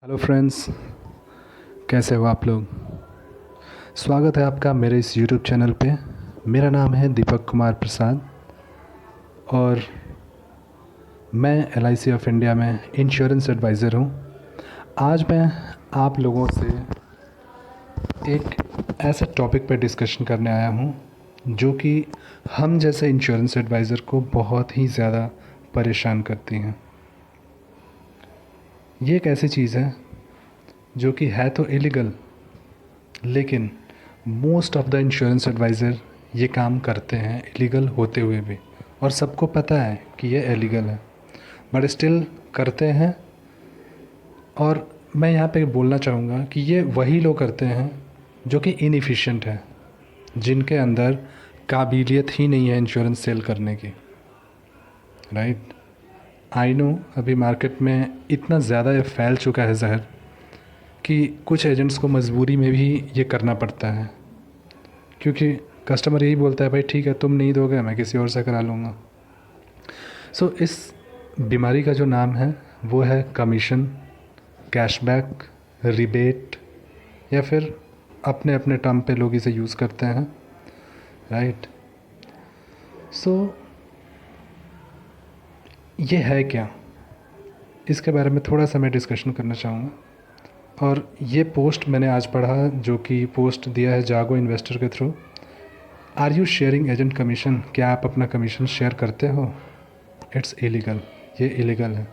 Hello friends, कैसे हो आप लोग। स्वागत है आपका मेरे इस यूट्यूब चैनल पे। मेरा नाम है दीपक कुमार प्रसाद और मैं LIC ऑफ इंडिया में इंश्योरेंस एडवाइज़र हूँ। आज मैं आप लोगों से एक ऐसे टॉपिक पर डिस्कशन करने आया हूँ जो कि हम जैसे इंश्योरेंस एडवाइज़र को बहुत ही ज़्यादा परेशान करती हैं। ये एक ऐसी चीज़ है जो कि है तो इलीगल, लेकिन most of the insurance adviser ये काम करते हैं इलीगल होते हुए भी, और सबको पता है कि ये इलीगल है बट स्टिल करते हैं। और मैं यहाँ पे बोलना चाहूँगा कि ये वही लोग करते हैं जो कि इनएफिशिएंट है, जिनके अंदर काबिलियत ही नहीं है इंश्योरेंस सेल करने की। राइट, आई नो अभी मार्केट में इतना ज़्यादा ये फैल चुका है जहर कि कुछ एजेंट्स को मजबूरी में भी ये करना पड़ता है, क्योंकि कस्टमर यही बोलता है भाई ठीक है तुम नहीं दोगे मैं किसी और से करा लूँगा। सो इस बीमारी का जो नाम है वो है कमीशन, कैशबैक, रिबेट, या फिर अपने अपने टर्म पे लोग इसे यूज़ करते हैं। राइट, सो ये है क्या, इसके बारे में थोड़ा सा मैं डिस्कशन करना चाहूँगा। और ये पोस्ट मैंने आज पढ़ा, जो कि पोस्ट दिया है जागो इन्वेस्टर के through. Are you sharing agent commission, क्या आप अपना कमीशन शेयर करते हो? इट्स इलीगल, ये इलीगल है।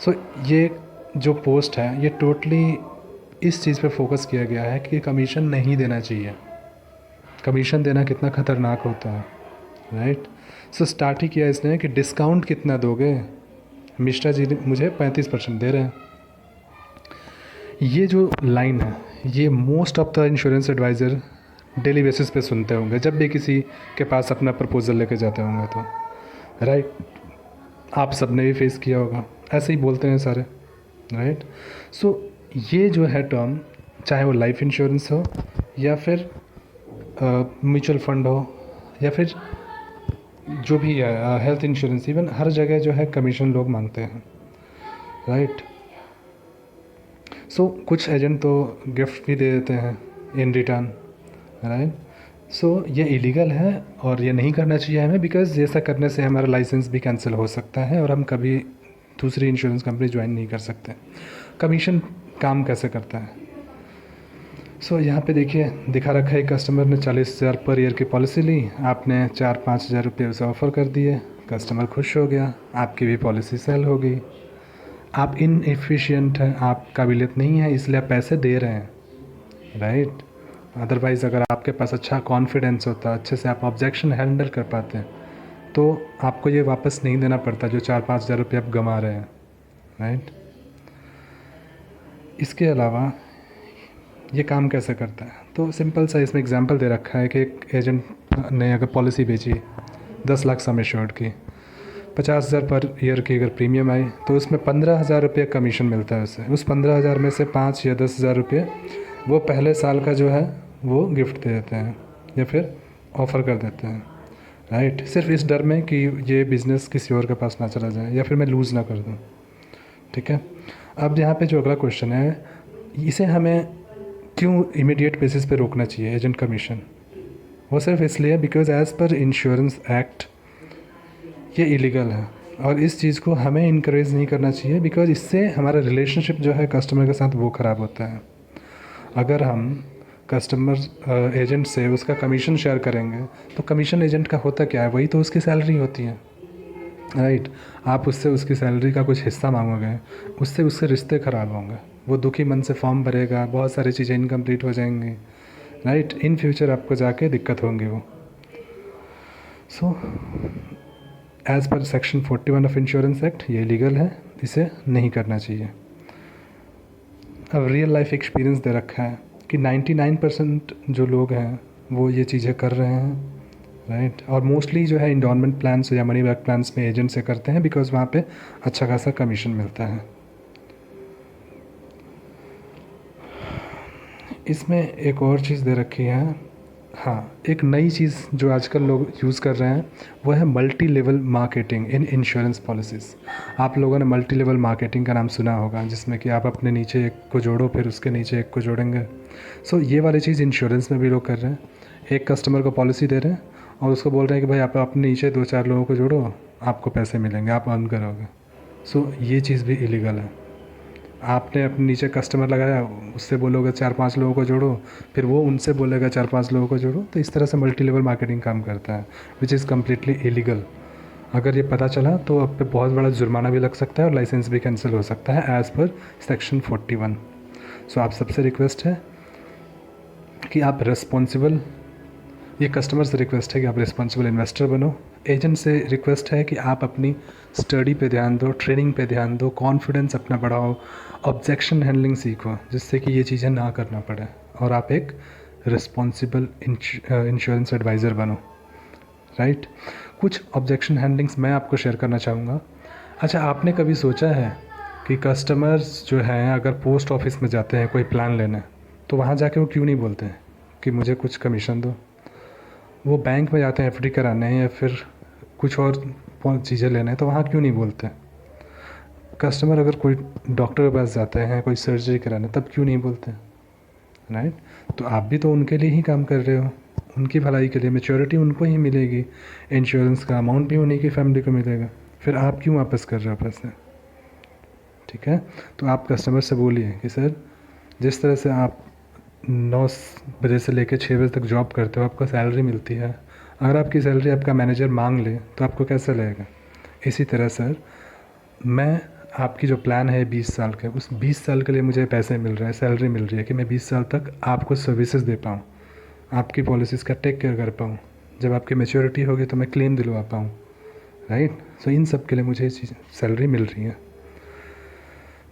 सो ये जो पोस्ट है ये टोटली इस चीज़ पे फोकस किया गया है कि कमीशन नहीं देना चाहिए। कमीशन देना कितना ख़तरनाक होता है। राइट, सो स्टार्ट ही किया इसने कि डिस्काउंट कितना दोगे, मिश्रा जी मुझे 35% दे रहे हैं। ये जो लाइन है ये most of the insurance adviser daily basis पे सुनते होंगे जब भी किसी के पास अपना प्रपोज़ल लेके जाते होंगे तो। राइट, आप सब ने भी फेस किया होगा, ऐसे ही बोलते हैं सारे। राइट, सो ये जो है टर्म, चाहे वो लाइफ इंश्योरेंस हो या फिर म्यूचुअल फंड हो या फिर जो भी है हेल्थ इंश्योरेंस, इवन हर जगह जो है कमीशन लोग मांगते हैं। राइट, सो कुछ एजेंट तो गिफ्ट भी दे देते हैं इन रिटर्न। राइट, सो ये इलीगल है और ये नहीं करना चाहिए हमें, बिकॉज़ ऐसा करने से हमारा लाइसेंस भी कैंसिल हो सकता है और हम कभी दूसरी इंश्योरेंस कंपनी ज्वाइन नहीं कर सकते। कमीशन काम कैसे करता है, सो यहाँ पे देखिए दिखा रखा है, कस्टमर ने 40,000 पर ईयर की पॉलिसी ली, आपने 4-5 हज़ार रुपये उसे ऑफ़र कर दिए, कस्टमर खुश हो गया, आपकी भी पॉलिसी सेल हो गई। आप इनएफिशिएंट हैं, आप काबिलियत नहीं है, इसलिए आप पैसे दे रहे हैं। राइट, अदरवाइज़ अगर आपके पास अच्छा कॉन्फिडेंस होता, अच्छे से आप ऑब्जेक्शन हैंडल कर पाते हैं, तो आपको ये वापस नहीं देना पड़ता जो 4-5 हज़ार रुपये आप गंवा रहे हैं। राइट, इसके अलावा ये काम कैसे करता है, तो सिंपल सा इसमें एग्जांपल दे रखा है कि एक एजेंट ने अगर पॉलिसी बेची 10 लाख सम एश्योर्ड की, 50,000 पर ईयर की अगर प्रीमियम आई तो उसमें 15,000 रुपये कमीशन मिलता है उसे। उस 15,000 में से 5 या 10,000 रुपये वो पहले साल का जो है वो गिफ्ट दे देते हैं या फिर ऑफ़र कर देते हैं। राइट, सिर्फ इस डर में कि ये बिज़नेस किसी और के पास ना चला जाए या फिर मैं लूज़ ना कर दूँ। ठीक है, अब यहाँ पे जो अगला क्वेश्चन है, इसे हमें क्यों इमीडिएट बेसिस पे रोकना चाहिए एजेंट कमीशन? वो सिर्फ इसलिए because as per insurance act ये इलीगल है और इस चीज़ को हमें इनकरेज नहीं करना चाहिए, बिकॉज़ इससे हमारा रिलेशनशिप जो है कस्टमर के साथ वो ख़राब होता है। अगर हम कस्टमर एजेंट से उसका कमीशन शेयर करेंगे तो कमीशन एजेंट का होता क्या है, वही तो उसकी सैलरी होती है। राइट, आप उससे उसकी सैलरी का कुछ हिस्सा मांगोगे, उससे उसके रिश्ते ख़राब होंगे, वो दुखी मन से फॉर्म भरेगा, बहुत सारी चीज़ें इनकम्प्लीट हो जाएंगी। राइट, इन फ्यूचर आपको जाके दिक्कत होंगी वो। So as per section 41 of insurance act ये लीगल है, इसे नहीं करना चाहिए। अब रियल लाइफ एक्सपीरियंस दे रखा है कि 99% जो लोग हैं वो ये चीज़ें कर रहे हैं। राइट, और मोस्टली जो है इंडोमेंट प्लान्स या मनी बैक प्लान्स में एजेंट से करते हैं, बिकॉज़ वहाँ पे अच्छा खासा कमीशन मिलता है। इसमें एक और चीज़ दे रखी है, हाँ, एक नई चीज़ जो आजकल लोग यूज़ कर रहे हैं वो है multi level marketing in insurance policies. आप लोगों ने मल्टी लेवल मार्केटिंग का नाम सुना होगा, जिसमें कि आप अपने नीचे एक को जोड़ो, फिर उसके नीचे एक को जोड़ेंगे। सो ये वाली चीज़ इंश्योरेंस में भी लोग कर रहे हैं। एक कस्टमर को पॉलिसी दे रहे हैं और उसको बोल रहे हैं कि भाई आप अपने नीचे 2-4 लोगों को जोड़ो, आपको पैसे मिलेंगे, आप अर्न करोगे। सो ये चीज़ भी इलीगल है। आपने अपने नीचे कस्टमर लगाया, उससे बोलोगे 4-5 लोगों को जोड़ो, फिर वो उनसे बोलेगा 4-5 लोगों को जोड़ो। तो इस तरह से मल्टी लेवल मार्केटिंग काम करता है, विच इज़ कम्प्लीटली इलीगल। अगर ये पता चला तो आप पे बहुत बड़ा जुर्माना भी लग सकता है और लाइसेंस भी कैंसिल हो सकता है एज़ पर सेक्शन 41। सो आप सबसे रिक्वेस्ट है कि आप रिस्पॉन्सिबल, ये कस्टमर से रिक्वेस्ट है कि आप रिस्पॉन्सिबल इन्वेस्टर बनो। एजेंट से रिक्वेस्ट है कि आप अपनी स्टडी पे ध्यान दो, ट्रेनिंग पे ध्यान दो, कॉन्फिडेंस अपना बढ़ाओ, ऑब्जेक्शन हैंडलिंग सीखो, जिससे कि ये चीज़ें ना करना पड़े और आप एक रिस्पॉन्सिबल इंश्योरेंस एडवाइज़र बनो, राइट। कुछ ऑब्जेक्शन हैंडलिंग्स मैं आपको शेयर करना चाहूँगा। अच्छा, आपने कभी सोचा है कि कस्टमर्स जो हैं अगर पोस्ट ऑफिस में जाते हैं कोई प्लान लेने, तो वहाँ जाके वो क्यों नहीं बोलते हैं कि मुझे कुछ कमीशन दो? वो बैंक में जाते हैं एफडी कराने या फिर कुछ और चीज़ें लेने, तो वहाँ क्यों नहीं बोलते? कस्टमर अगर कोई डॉक्टर के पास जाते हैं कोई सर्जरी कराने, तब क्यों नहीं बोलते? राइट। तो आप भी तो उनके लिए ही काम कर रहे हो, उनकी भलाई के लिए। मैच्योरिटी उनको ही मिलेगी, इंश्योरेंस का अमाउंट भी उन्हीं की फैमिली को मिलेगा, फिर आप क्यों वापस कर रहे हो पैसे? ठीक है। तो आप कस्टमर से बोलिए कि सर, जिस तरह से आप 9 बजे से लेकर 6 बजे तक जॉब करते हो, आपको सैलरी मिलती है, अगर आपकी सैलरी आपका मैनेजर मांग ले तो आपको कैसा लगेगा? इसी तरह सर, मैं आपकी जो प्लान है 20 साल के, उस 20 साल के लिए मुझे पैसे मिल रहे हैं, सैलरी मिल रही है कि मैं 20 साल तक आपको सर्विसेज दे पाऊँ, आपकी पॉलिसीज़ का टेक केयर कर पाऊँ। जब आपकी मैच्योरिटी होगी तो मैं क्लेम दिलवा पाऊँ, राइट। सो इन सब के लिए मुझे सैलरी मिल रही है।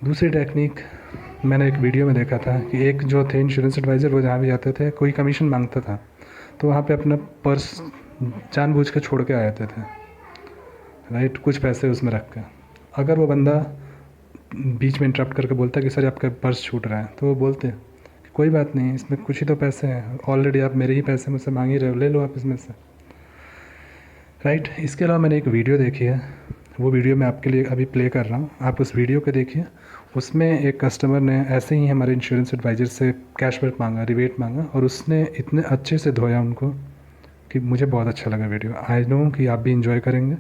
दूसरी टेक्निक मैंने एक वीडियो में देखा था कि एक जो थे इंश्योरेंस एडवाइज़र, वो जहाँ भी जाते थे कोई कमीशन मांगता था तो वहाँ पे अपना पर्स जानबूझ के छोड़ के आ जाते थे, राइट, कुछ पैसे उसमें रख के। अगर वो बंदा बीच में इंटरप्ट करके बोलता कि सर आपका पर्स छूट रहा है, तो वो बोलते कि कोई बात नहीं, इसमें कुछ ही तो पैसे हैं, ऑलरेडी आप मेरे ही पैसे मुझसे मांग ही रहे हो, ले लो आप इसमें से, राइट। इसके अलावा मैंने एक वीडियो देखी है, वो वीडियो मैं आपके लिए अभी प्ले कर रहा हूँ, आप उस वीडियो को देखिए। उसमें एक कस्टमर ने ऐसे ही हमारे इंश्योरेंस एडवाइज़र से कैशबैक मांगा, रिबेट मांगा, और उसने इतने अच्छे से धोया उनको कि मुझे बहुत अच्छा लगा वीडियो। आई नो कि आप भी इंजॉय करेंगे।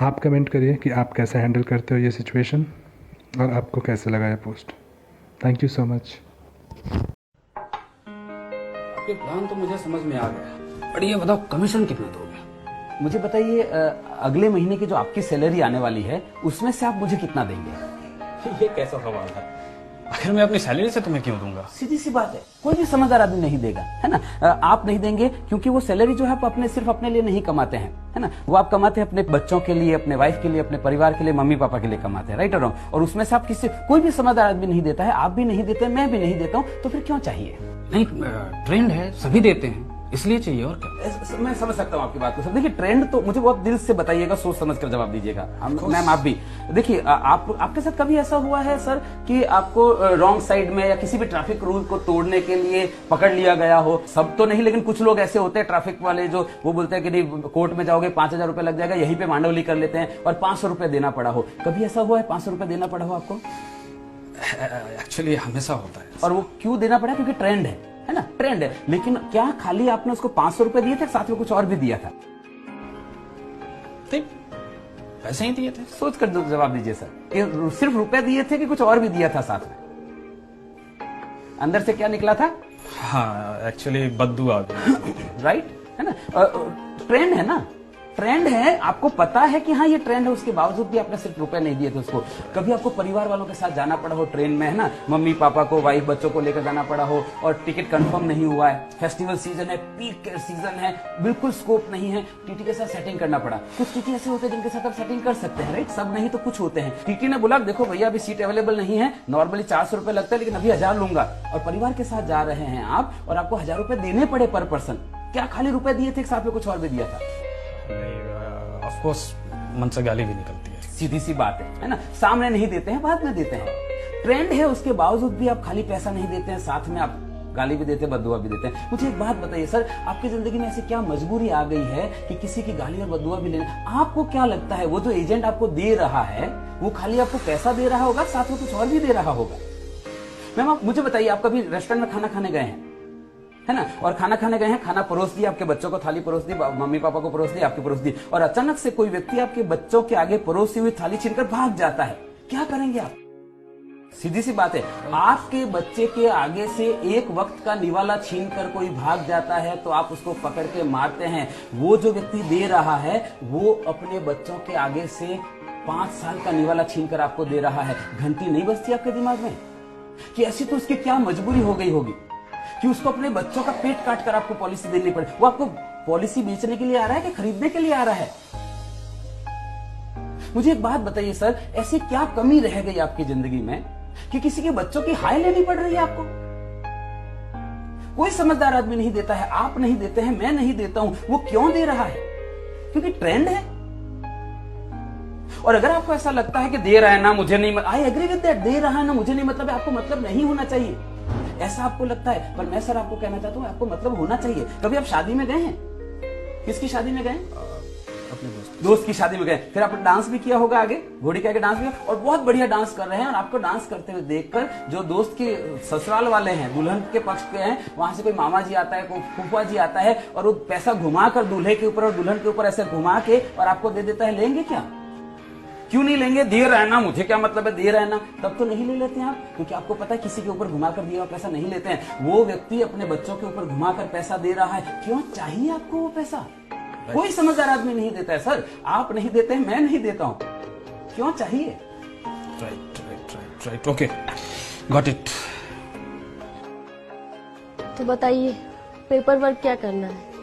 आप कमेंट करिए कि आप कैसे हैंडल करते हो ये सिचुएशन और आपको कैसे लगा ये post. Thank you so much. आपके प्लान तो मुझे समझ में आ गया, पर ये बताओ कमीशन कितना दोगे? मुझे बताइए, अगले महीने की जो आपकी सैलरी आने वाली है उसमें से आप मुझे कितना देंगे? ये कैसा सवाल है? आखिर मैं अपनी सैलरी से तुम्हें क्यों दूंगा? सीधी सी बात है, कोई भी समझदार आदमी नहीं देगा, है ना। आप नहीं देंगे क्योंकि वो सैलरी जो है आप सिर्फ अपने लिए नहीं कमाते हैं, है ना। वो आप कमाते हैं अपने बच्चों के लिए, अपने वाइफ के लिए, अपने परिवार के लिए, मम्मी पापा के लिए कमाते हैं, राइट और रॉन्ग। और उसमें से आप कोई भी समझदार आदमी नहीं देता है, आप भी नहीं देते, मैं भी नहीं देता हूँ, तो फिर क्यों चाहिए? नहीं, ट्रेंड है, सभी देते हैं, इसलिए चाहिए, और क्या। मैं समझ सकता हूँ आपकी बात को सर। देखिए, ट्रेंड तो मुझे बहुत दिल से बताइएगा, सोच समझ कर जवाब दीजिएगा। मैम आप भी देखिए, आपके साथ कभी ऐसा हुआ है सर कि आपको रॉन्ग साइड में या किसी भी ट्रैफिक रूल को तोड़ने के लिए पकड़ लिया गया हो? सब तो नहीं, लेकिन कुछ लोग ऐसे होते हैं ट्रैफिक वाले जो वो बोलते हैं कि नहीं कोर्ट में जाओगे 5,000 रुपए लग जाएगा, यहीं पे मांडवली कर लेते हैं और 500 रुपए देना पड़ा हो। कभी ऐसा हुआ है 500 रुपए देना पड़ा हो आपको? एक्चुअली हमेशा होता है। और वो क्यों देना पड़ा? क्योंकि ट्रेंड है ना, ट्रेंड है। लेकिन क्या खाली आपने उसको 500 रुपए दिए थे, साथ में कुछ और भी दिया था? पैसे ही दिए थे। सोच कर जवाब दीजिए सर, सिर्फ रुपए दिए थे कि कुछ और भी दिया था साथ में? अंदर से क्या निकला था? हाँ, एक्चुअली बद्दू आ गई। राइट, है ना। ट्रेंड है ना, ट्रेंड है, आपको पता है कि हाँ ये ट्रेंड है, उसके बावजूद भी आपने सिर्फ रुपए नहीं दिए थे उसको। कभी आपको परिवार वालों के साथ जाना पड़ा हो ट्रेन में, है ना, मम्मी पापा को, वाइफ बच्चों को लेकर जाना पड़ा हो और टिकट कंफर्म नहीं हुआ है, फेस्टिवल सीजन है, पीक सीजन है, बिल्कुल स्कोप नहीं है, टीटी के साथ सेटिंग करना पड़ा। कुछ टीटी ऐसे होते हैं जिनके साथ आप सेटिंग कर सकते हैं, राइट, सब नहीं तो कुछ होते हैं। टीटी ने बोला देखो भैया अभी सीट अवेलेबल नहीं है, नॉर्मली 400 रुपए लगता है लेकिन अभी 1000 लूंगा, और परिवार के साथ जा रहे हैं आप और आपको 1000 रुपए देने पड़े पर पर्सन। क्या खाली रुपए दिए थे, साथ में कुछ और भी दिया था? ऑफ कोर्स मन से गाली भी निकलती है। सीधी सी बात है ना। सामने नहीं देते हैं, बाद में देते हैं। ट्रेंड है, उसके बावजूद भी आप खाली पैसा नहीं देते हैं, साथ में आप गाली भी देते हैं, बददुआ भी देते हैं। मुझे एक बात बताइए सर, आपकी जिंदगी में ऐसी क्या मजबूरी आ गई है कि किसी की गाली और बददुआ भी लेने? आपको क्या लगता है वो जो एजेंट आपको दे रहा है वो खाली आपको पैसा दे रहा होगा, साथ में कुछ और भी दे रहा होगा? मैम आप मुझे बताइए, आप कभी रेस्टोरेंट में खाना खाने गए हैं, है ना, और खाना खाने गए हैं, खाना परोस दिया, आपके बच्चों को थाली परोस दी, मम्मी पापा को परोस दी, आपकी परोस दी, और अचानक से कोई व्यक्ति आपके बच्चों के आगे परोसी हुई थाली छीनकर भाग जाता है, क्या करेंगे आप? सीधी सी बात है, आपके बच्चे के आगे से एक वक्त का निवाला छीनकर कोई भाग जाता है तो आप उसको पकड़ के मारते हैं। वो जो व्यक्ति दे रहा है वो अपने बच्चों के आगे से 5 साल का निवाला छीनकर आपको दे रहा है। घंटी नहीं बजती आपके दिमाग में कि ऐसी तो उसकी क्या मजबूरी हो गई होगी कि उसको अपने बच्चों का पेट काट कर आपको पॉलिसी देनी पड़े? वो आपको पॉलिसी बेचने के लिए आ रहा है कि खरीदने के लिए आ रहा है? मुझे एक बात बताइए सर, ऐसी क्या कमी रह गई आपकी जिंदगी में कि किसी के बच्चों की हाय लेनी पड़ रही है आपको? कोई समझदार आदमी नहीं देता है, आप नहीं देते हैं, मैं नहीं देता हूं। वो क्यों दे रहा है? क्योंकि ट्रेंड है। और अगर आपको ऐसा लगता है कि दे रहा है ना मुझे नहीं, आई एग्री विद दैट, दे रहा है ना मुझे नहीं मतलब है, आपको मतलब नहीं होना चाहिए, ऐसा आपको लगता है। पर मैं सर आपको कहना चाहता हूं आपको मतलब होना चाहिए। कभी आप शादी में गए हैं? किसकी शादी में गए? अपने दोस्त की शादी में गए, फिर आपने डांस भी किया होगा, आगे घोड़ी के आगे डांस भी, और बहुत बढ़िया डांस कर रहे हैं, और आपको डांस करते हुए देखकर जो दोस्त के ससुराल वाले हैं, दुल्हन के पक्ष के हैं, वहां से कोई मामा जी आता है, कोई फूफा जी आता है, और वो पैसा घुमाकर दूल्हे के ऊपर और दुल्हन के ऊपर ऐसे घुमा के और आपको दे देता है, लेंगे क्या? क्यों नहीं लेंगे? दे रहा है ना, मुझे क्या मतलब है, दे रहा है ना, तब तो नहीं ले लेते हैं आप, क्योंकि आपको पता है किसी के ऊपर घुमाकर दिया हुआ पैसा नहीं लेते हैं। वो व्यक्ति अपने बच्चों के ऊपर घुमाकर पैसा दे रहा है, क्यों चाहिए आपको वो पैसा? कोई समझदार आदमी नहीं देता है सर, आप नहीं देते हैं, मैं नहीं देता हूं, क्यों चाहिए? Right, okay, got it. तो बताइए पेपर वर्क क्या करना है?